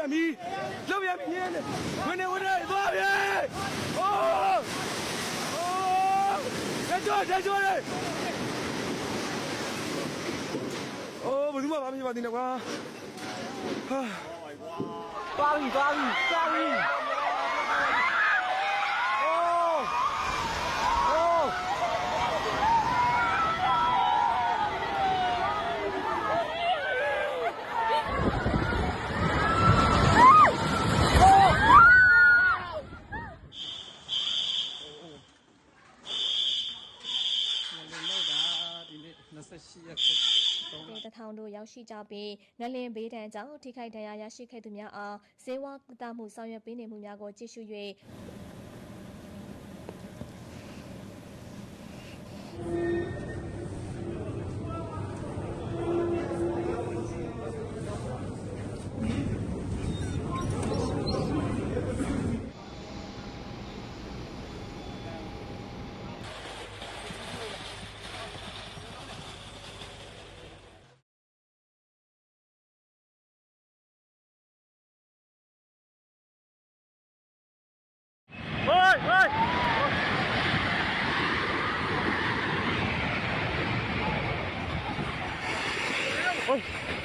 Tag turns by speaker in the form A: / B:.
A: ပြန်ပြီလှုပ်ပြန်ပြီဝင်နေသွားပြီအိုးတက်ကြောလေအိုးဘယ်သူမှမဖြစ်ပါသေးနဲ့ကွာဟာသွားပြီ
B: တထောင်တို့ရောက်ရှိကြပြီးငလင်ဘေးဒဏ်ကြောင့်ထိခိုက်ဒဏ်ရာရရှိခဲ့သူများအားဇေဝကုသမှုဆောင်ရွက်ပေးနေမှုများကိုကြည့်ရှု၍
A: 喂